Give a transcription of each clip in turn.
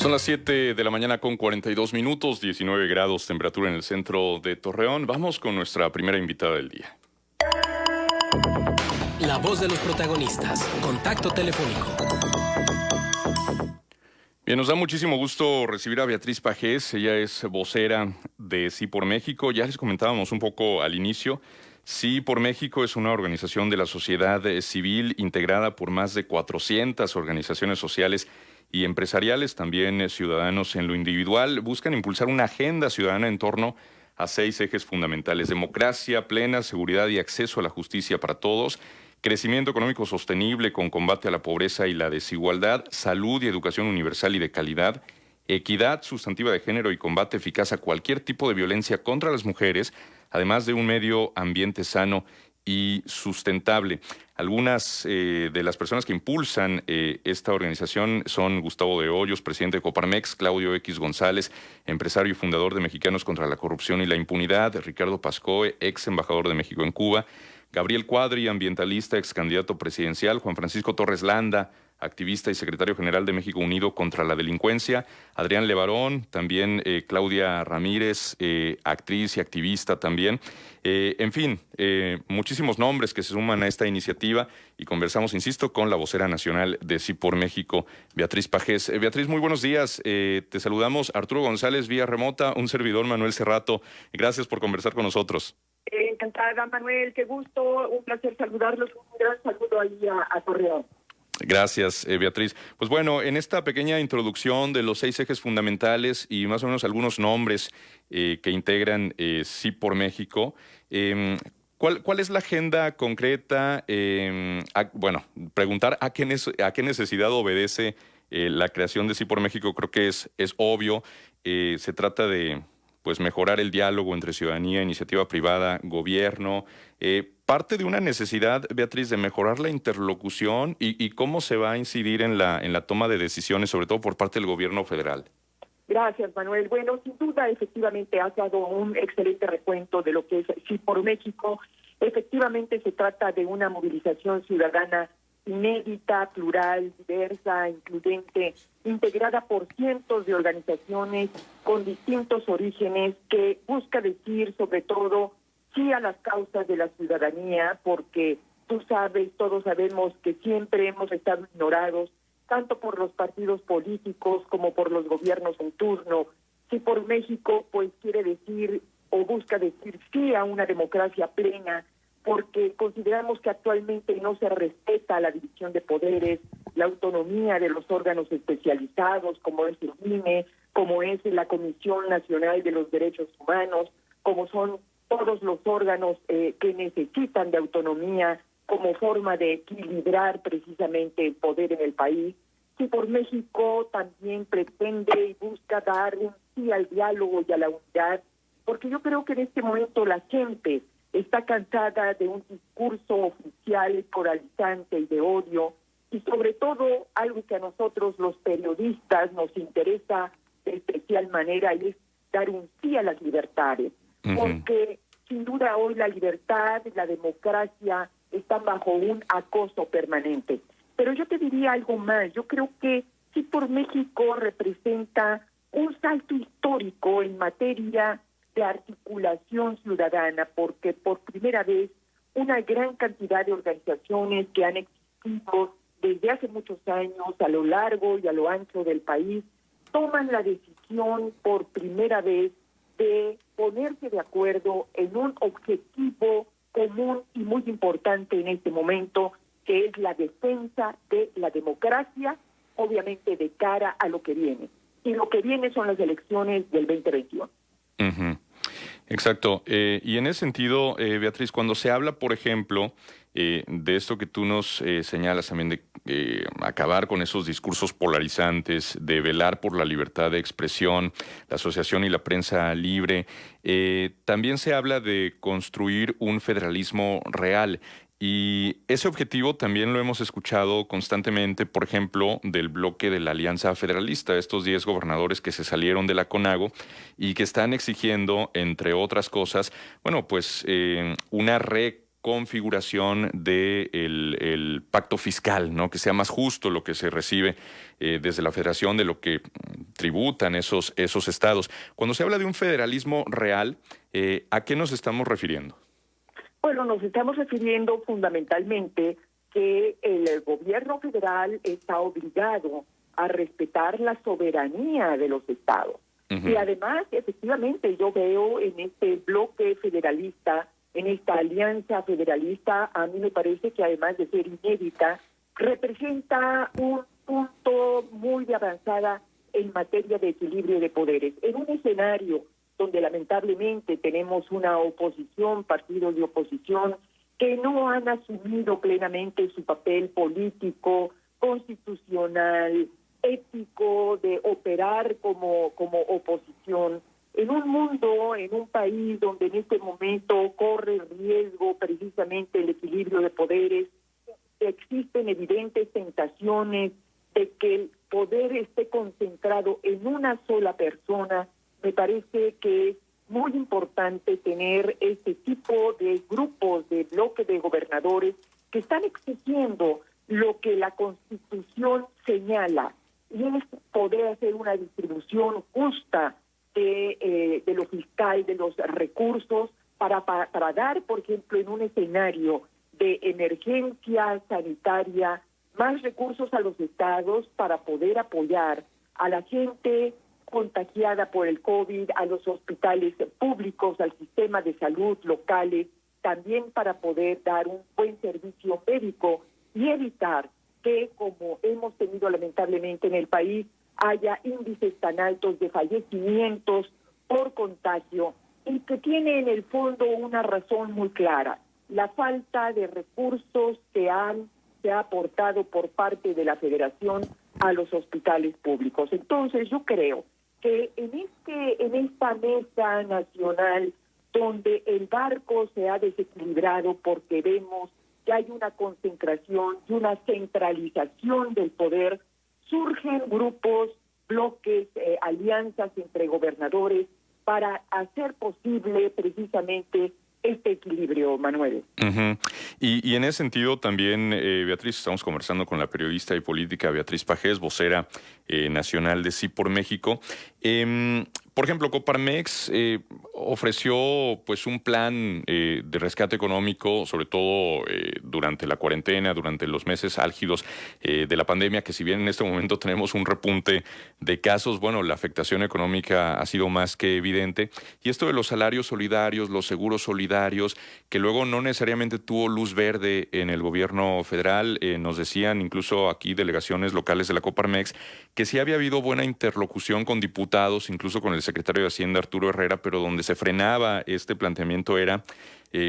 Son las 7 de la mañana con 42 minutos, 19 grados temperatura en el centro de Torreón. Vamos con nuestra primera invitada del día. La voz de los protagonistas. Contacto telefónico. Bien, nos da muchísimo gusto recibir a Beatriz Pajés. Ella es vocera de Sí por México. Ya les comentábamos un poco al inicio. Sí por México es una organización de la sociedad civil integrada por más de 400 organizaciones sociales y empresariales, también ciudadanos en lo individual. Buscan impulsar una agenda ciudadana en torno a 6 ejes fundamentales: democracia plena, seguridad y acceso a la justicia para todos, crecimiento económico sostenible con combate a la pobreza y la desigualdad, salud y educación universal y de calidad, equidad sustantiva de género y combate eficaz a cualquier tipo de violencia contra las mujeres, además de un medio ambiente sano y sustentable. Algunas de las personas que impulsan esta organización son Gustavo de Hoyos, presidente de Coparmex; Claudio X González, empresario y fundador de Mexicanos contra la Corrupción y la Impunidad; Ricardo Pascoe, ex embajador de México en Cuba; Gabriel Cuadri, ambientalista, ex candidato presidencial; Juan Francisco Torres Landa, activista y secretario general de México Unido contra la Delincuencia; Adrián Levarón, también Claudia Ramírez, actriz y activista también. En fin, muchísimos nombres que se suman a esta iniciativa, y conversamos, insisto, con la vocera nacional de Sí por México, Beatriz Pajés. Beatriz, muy buenos días. Te saludamos Arturo González vía remota, un servidor Manuel Cerrato. Gracias por conversar con nosotros. Encantada, Manuel, qué gusto, un placer saludarlos, un gran saludo ahí a Torreón. Gracias, Beatriz. Pues bueno, en esta pequeña introducción de los 6 ejes fundamentales y más o menos algunos nombres que integran Sí por México, ¿cuál es la agenda concreta? Preguntar a qué necesidad obedece la creación de Sí por México creo que es obvio. Se trata de mejorar el diálogo entre ciudadanía, iniciativa privada, gobierno. Parte de una necesidad, Beatriz, de mejorar la interlocución y cómo se va a incidir en la toma de decisiones, sobre todo por parte del gobierno federal. Gracias, Manuel. Bueno, sin duda, efectivamente, has dado un excelente recuento de lo que es Sí por México. Efectivamente, se trata de una movilización ciudadana inédita, plural, diversa, incluyente, integrada por cientos de organizaciones con distintos orígenes, que busca decir, sobre todo, sí a las causas de la ciudadanía, porque tú sabes, todos sabemos que siempre hemos estado ignorados, tanto por los partidos políticos como por los gobiernos en turno. Sí por México, pues quiere decir o busca decir sí a una democracia plena, porque consideramos que actualmente no se respeta la división de poderes, la autonomía de los órganos especializados, como es el INE, como es la Comisión Nacional de los Derechos Humanos, como son todos los órganos que necesitan de autonomía como forma de equilibrar precisamente el poder en el país. Sí por México también pretende y busca dar un sí al diálogo y a la unidad, porque yo creo que en este momento la gente está cansada de un discurso oficial polarizante y de odio, y sobre todo algo que a nosotros los periodistas nos interesa de especial manera, y es dar un sí a las libertades, porque sin duda hoy la libertad, la democracia están bajo un acoso permanente. Pero yo te diría algo más. Yo creo que Sí por México representa un salto histórico en materia de articulación ciudadana, porque por primera vez una gran cantidad de organizaciones que han existido desde hace muchos años a lo largo y a lo ancho del país toman la decisión por primera vez de ponerse de acuerdo en un objetivo común y muy importante en este momento, que es la defensa de la democracia, obviamente de cara a lo que viene. Y lo que viene son las elecciones del 2021. Exacto. Y en ese sentido, Beatriz, cuando se habla, por ejemplo, de esto que tú nos señalas también, de acabar con esos discursos polarizantes, de velar por la libertad de expresión, la asociación y la prensa libre, también se habla de construir un federalismo real. Y ese objetivo también lo hemos escuchado constantemente, por ejemplo, del bloque de la Alianza Federalista, estos 10 gobernadores que se salieron de la CONAGO y que están exigiendo, entre otras cosas, una configuración de el pacto fiscal, ¿no? Que sea más justo lo que se recibe desde la federación de lo que tributan esos estados. Cuando se habla de un federalismo real, ¿a qué nos estamos refiriendo? Bueno, nos estamos refiriendo fundamentalmente que el gobierno federal está obligado a respetar la soberanía de los estados. Y además, efectivamente, yo veo en este bloque federalista, en esta alianza federalista, a mí me parece que además de ser inédita, representa un punto muy de avanzada en materia de equilibrio de poderes. En un escenario donde lamentablemente tenemos una oposición, partidos de oposición, que no han asumido plenamente su papel político, constitucional, ético de operar como oposición, en un mundo, en un país donde en este momento corre riesgo precisamente el equilibrio de poderes, existen evidentes tentaciones de que el poder esté concentrado en una sola persona. Me parece que es muy importante tener este tipo de grupos, de bloques de gobernadores que están exigiendo lo que la Constitución señala, y es poder hacer una distribución justa de lo fiscal, de los recursos, para dar, por ejemplo, en un escenario de emergencia sanitaria, más recursos a los estados para poder apoyar a la gente contagiada por el COVID, a los hospitales públicos, al sistema de salud locales, también para poder dar un buen servicio médico y evitar que, como hemos tenido lamentablemente en el país, haya índices tan altos de fallecimientos por contagio, y que tiene en el fondo una razón muy clara: la falta de recursos que se ha aportado por parte de la Federación a los hospitales públicos. Entonces, yo creo que en esta mesa nacional, donde el barco se ha desequilibrado porque vemos que hay una concentración y una centralización del poder, surgen grupos, bloques, alianzas entre gobernadores para hacer posible precisamente este equilibrio, Manuel. Y en ese sentido también, Beatriz, estamos conversando con la periodista y política Beatriz Pajés, vocera nacional de Sí por México. Por ejemplo, Coparmex ofreció pues un plan de rescate económico, sobre todo durante la cuarentena, durante los meses álgidos de la pandemia, que si bien en este momento tenemos un repunte de casos, bueno, la afectación económica ha sido más que evidente. Y esto de los salarios solidarios, los seguros solidarios, que luego no necesariamente tuvo luz verde en el gobierno federal, nos decían incluso aquí delegaciones locales de la Coparmex, que sí había habido buena interlocución con diputados, incluso con el secretario de Hacienda Arturo Herrera, pero donde se frenaba este planteamiento era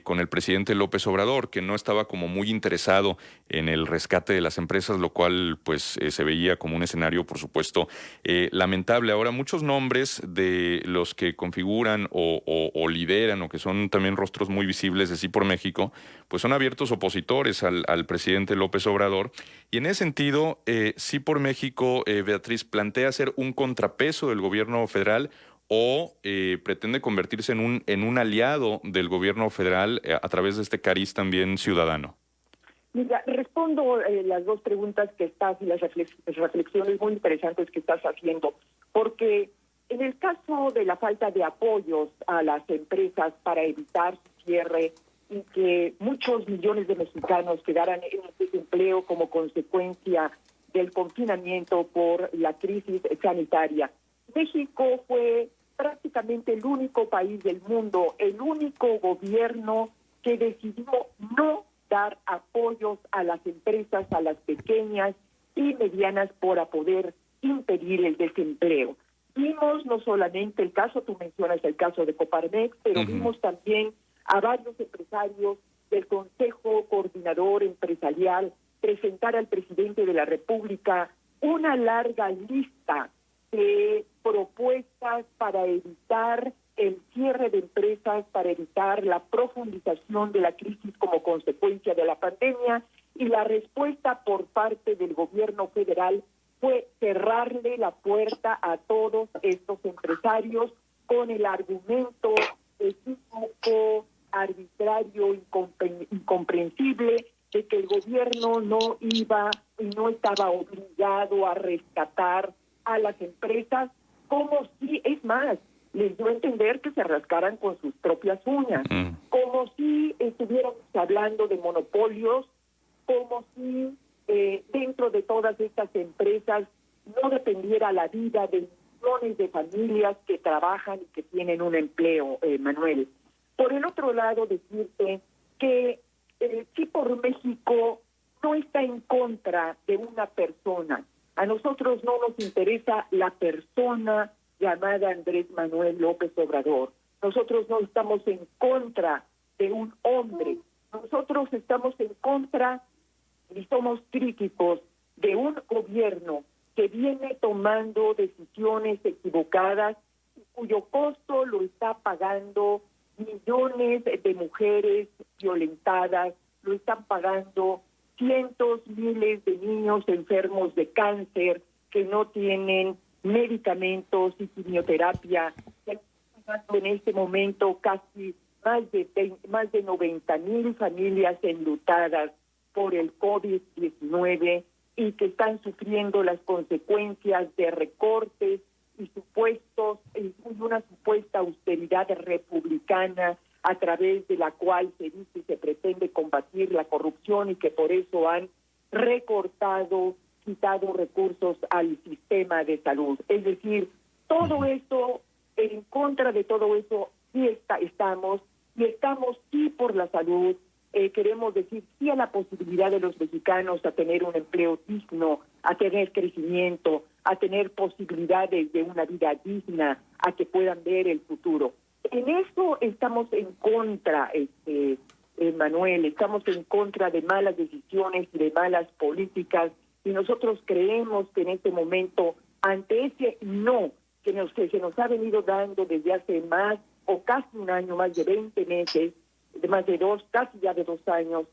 con el presidente López Obrador, que no estaba como muy interesado en el rescate de las empresas, lo cual pues se veía como un escenario, por supuesto, lamentable. Ahora, muchos nombres de los que configuran o lideran o que son también rostros muy visibles de Sí por México, pues son abiertos opositores al presidente López Obrador. Y en ese sentido, Sí por México, Beatriz, plantea ser un contrapeso del gobierno federal, o pretende convertirse en un aliado del gobierno federal a través de este cariz también ciudadano. Mira, respondo las dos preguntas que estás y las reflexiones muy interesantes que estás haciendo, porque en el caso de la falta de apoyos a las empresas para evitar su cierre y que muchos millones de mexicanos quedaran en desempleo como consecuencia del confinamiento por la crisis sanitaria, México fue prácticamente el único país del mundo, el único gobierno que decidió no dar apoyos a las empresas, a las pequeñas y medianas, para poder impedir el desempleo. Vimos no solamente el caso, tú mencionas el caso de Coparmex, pero vimos también a varios empresarios del Consejo Coordinador Empresarial presentar al presidente de la República una larga lista de propuestas para evitar el cierre de empresas, para evitar la profundización de la crisis como consecuencia de la pandemia, y la respuesta por parte del gobierno federal fue cerrarle la puerta a todos estos empresarios con el argumento equívoco, arbitrario, incomprensible, de que el gobierno no iba y no estaba obligado a rescatar a las empresas, como si, es más, les dio a entender que se rascaran con sus propias uñas, como si estuviéramos hablando de monopolios, como si dentro de todas estas empresas no dependiera la vida de millones de familias que trabajan y que tienen un empleo, Manuel. Por el otro lado, decirte que Sí por México no está en contra de una persona. A nosotros no nos interesa la persona llamada Andrés Manuel López Obrador. Nosotros no estamos en contra de un hombre. Nosotros estamos en contra y somos críticos de un gobierno que viene tomando decisiones equivocadas y cuyo costo lo está pagando millones de mujeres violentadas, lo están pagando cientos, miles de niños enfermos de cáncer que no tienen medicamentos y quimioterapia. Se están pagando en este momento casi más de 90,000 familias enlutadas por el COVID-19 y que están sufriendo las consecuencias de recortes y una supuesta austeridad republicana a través de la cual se dice se pretende combatir la corrupción y que por eso han recortado, quitado recursos al sistema de salud. Es decir, todo esto, en contra de todo eso, estamos sí por la salud. Queremos decir sí a la posibilidad de los mexicanos a tener un empleo digno, a tener crecimiento, a tener posibilidades de una vida digna, a que puedan ver el futuro. En eso estamos en contra, Manuel, estamos en contra de malas decisiones y de malas políticas, y nosotros creemos que en este momento, ante ese no que se nos ha venido dando desde hace más o casi un año, más de 20 meses, de más de casi ya de 2 años,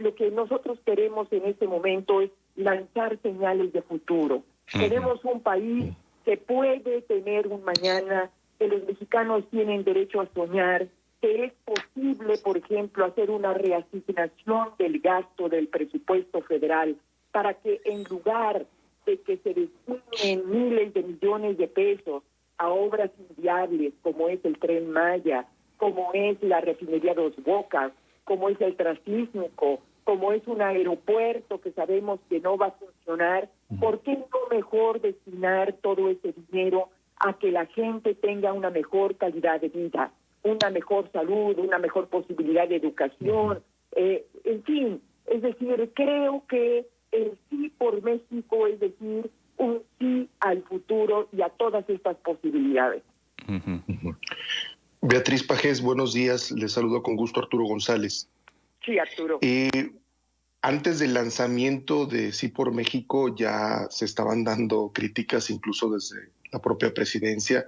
lo que nosotros queremos en este momento es lanzar señales de futuro. Queremos un país que puede tener un mañana, que los mexicanos tienen derecho a soñar, que es posible, por ejemplo, hacer una reasignación del gasto del presupuesto federal para que en lugar de que se destinen miles de millones de pesos a obras inviables como es el Tren Maya, como es la refinería Dos Bocas, como es el Transísmico, como es un aeropuerto que sabemos que no va a funcionar, ¿por qué no mejor destinar todo ese dinero a que la gente tenga una mejor calidad de vida, una mejor salud, una mejor posibilidad de educación? En fin, es decir, creo que el sí por México es decir un sí al futuro y a todas estas posibilidades. Beatriz Pajés, buenos días. Les saludo con gusto Arturo González. Sí, Arturo. Antes del lanzamiento de Sí por México ya se estaban dando críticas incluso desde la propia presidencia,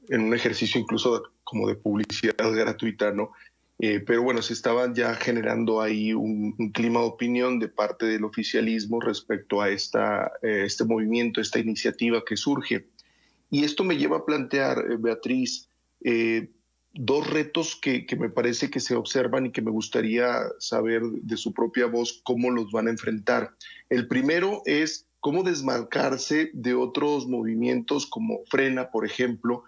en un ejercicio incluso como de publicidad gratuita, ¿no? Pero bueno, se estaban ya generando ahí un clima de opinión de parte del oficialismo respecto a este movimiento, esta iniciativa que surge. Y esto me lleva a plantear, Beatriz, dos retos que me parece que se observan y que me gustaría saber de su propia voz cómo los van a enfrentar. El primero es cómo desmarcarse de otros movimientos como Frena, por ejemplo,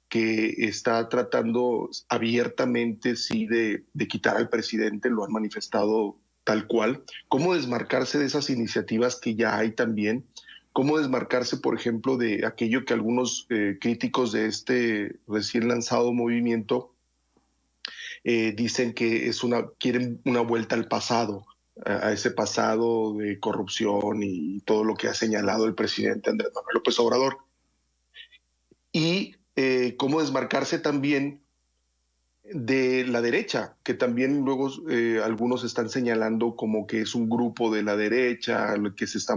que está tratando abiertamente sí de quitar al presidente, lo han manifestado tal cual. Cómo desmarcarse de esas iniciativas que ya hay también. Cómo desmarcarse, por ejemplo, de aquello que algunos críticos de este recién lanzado movimiento dicen que quieren una vuelta al pasado, a ese pasado de corrupción y todo lo que ha señalado el presidente Andrés Manuel López Obrador. Y cómo desmarcarse también de la derecha, que también luego algunos están señalando como que es un grupo de la derecha que se está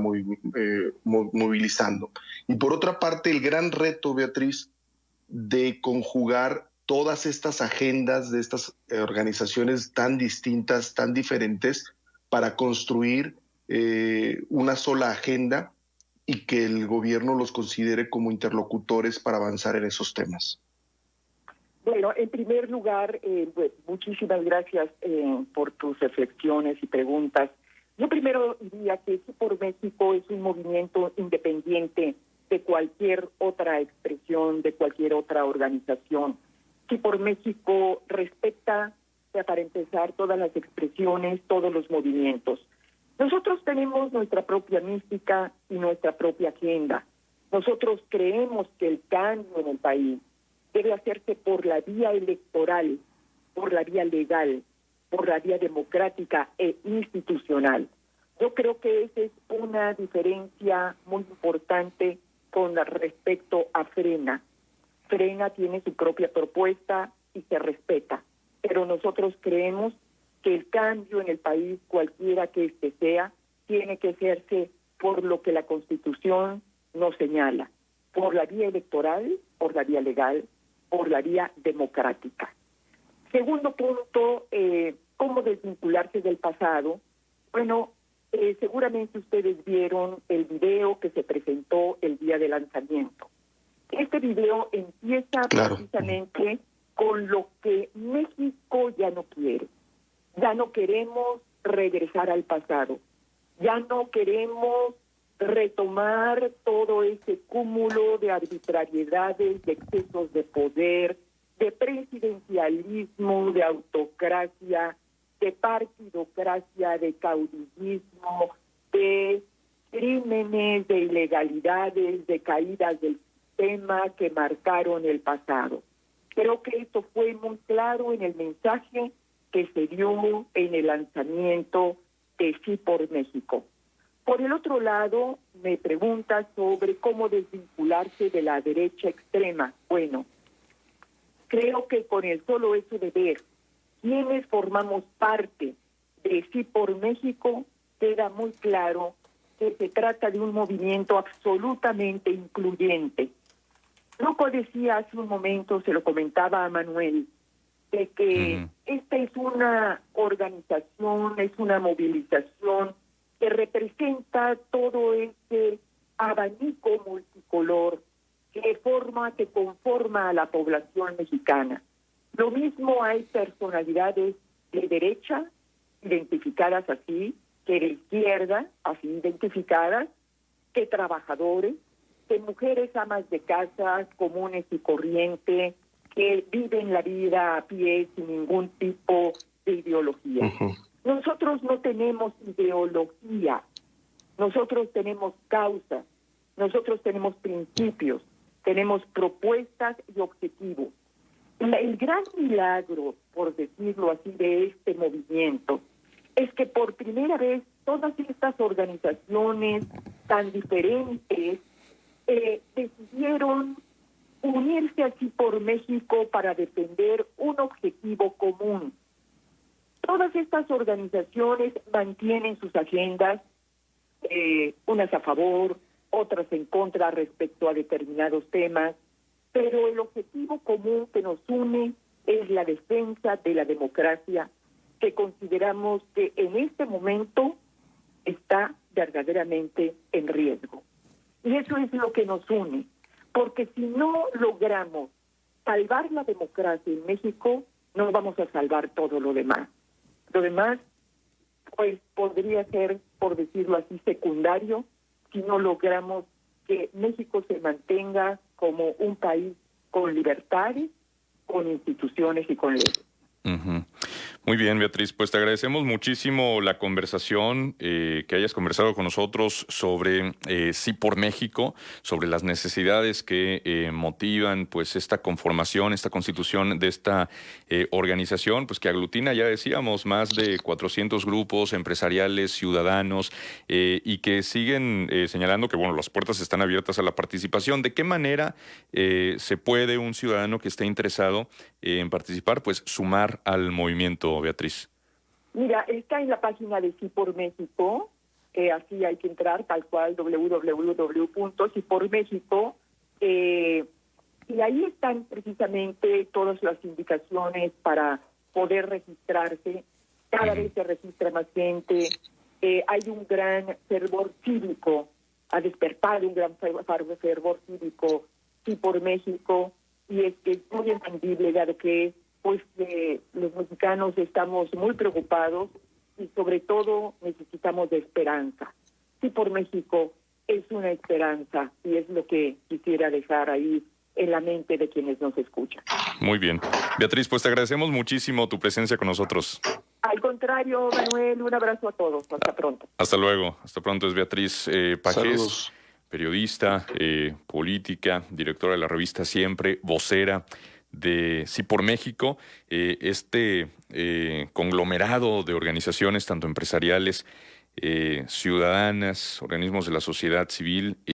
movilizando. Y por otra parte, el gran reto, Beatriz, de conjugar todas estas agendas de estas organizaciones tan distintas, tan diferentes, para construir una sola agenda y que el gobierno los considere como interlocutores para avanzar en esos temas. Bueno, en primer lugar, muchísimas gracias por tus reflexiones y preguntas. Yo primero diría que Sí por México es un movimiento independiente de cualquier otra expresión, de cualquier otra organización. Sí por México respeta, para empezar, todas las expresiones, todos los movimientos. Nosotros tenemos nuestra propia mística y nuestra propia agenda. Nosotros creemos que el cambio en el país debe hacerse por la vía electoral, por la vía legal, por la vía democrática e institucional. Yo creo que esa es una diferencia muy importante con respecto a Frena. Frena tiene su propia propuesta y se respeta, pero nosotros creemos que el cambio en el país, cualquiera que éste sea, tiene que hacerse por lo que la Constitución nos señala, por la vía electoral, por la vía legal, por la vía democrática. Segundo punto, ¿cómo desvincularse del pasado? Bueno, seguramente ustedes vieron el video que se presentó el día del lanzamiento. Este video empieza precisamente con lo que México ya no quiere. Ya no queremos regresar al pasado. Ya no queremos retomar todo ese cúmulo de arbitrariedades, de excesos de poder, de presidencialismo, de autocracia, de partidocracia, de caudillismo, de crímenes, de ilegalidades, de caídas del sistema que marcaron el pasado. Creo que esto fue muy claro en el mensaje que se dio en el lanzamiento de Sí por México. Por el otro lado, me pregunta sobre cómo desvincularse de la derecha extrema. Bueno, creo que con el solo hecho de ver quienes formamos parte de Sí por México, queda muy claro que se trata de un movimiento absolutamente incluyente. Loco decía hace un momento, se lo comentaba a Manuel, de que esta es una organización, es una movilización que representa todo ese abanico multicolor que conforma a la población mexicana. Lo mismo hay personalidades de derecha, identificadas así, que de izquierda, así identificadas, que trabajadores, que mujeres amas de casa comunes y corrientes, que viven la vida a pie sin ningún tipo de ideología. Nosotros no tenemos ideología, nosotros tenemos causas, nosotros tenemos principios, tenemos propuestas y objetivos. El gran milagro, por decirlo así, de este movimiento es que por primera vez todas estas organizaciones tan diferentes decidieron unirse así por México para defender un objetivo común. Todas estas organizaciones mantienen sus agendas, unas a favor, otras en contra respecto a determinados temas, pero el objetivo común que nos une es la defensa de la democracia, que consideramos que en este momento está verdaderamente en riesgo. Y eso es lo que nos une, porque si no logramos salvar la democracia en México, no vamos a salvar todo lo demás. Lo demás, pues, podría ser, por decirlo así, secundario, si no logramos que México se mantenga como un país con libertades, con instituciones y con leyes. Muy bien, Beatriz, pues te agradecemos muchísimo la conversación, que hayas conversado con nosotros sobre Sí por México, sobre las necesidades que motivan pues esta conformación, esta constitución de esta organización, pues que aglutina, ya decíamos, más de 400 grupos empresariales, ciudadanos, y que siguen señalando que bueno, las puertas están abiertas a la participación. ¿De qué manera se puede un ciudadano que esté interesado en participar, pues sumar al movimiento, Beatriz? Mira, está en la página de Sí por México, así hay que entrar, tal cual, www.sipormexico, y ahí están precisamente todas las indicaciones para poder registrarse. Cada vez se registra más gente, hay un gran fervor cívico, ha despertado un gran fervor cívico Sí por México, y es que es muy entendible, dado que pues los mexicanos estamos muy preocupados y sobre todo necesitamos de esperanza. Sí por México es una esperanza y es lo que quisiera dejar ahí en la mente de quienes nos escuchan. Muy bien. Beatriz, pues te agradecemos muchísimo tu presencia con nosotros. Al contrario, Manuel, un abrazo a todos. Hasta pronto. Hasta luego. Hasta pronto. Es Beatriz Pajés, Saludos. periodista, política, directora de la revista Siempre, vocera de Sí por México, este conglomerado de organizaciones, tanto empresariales, ciudadanas, organismos de la sociedad civil.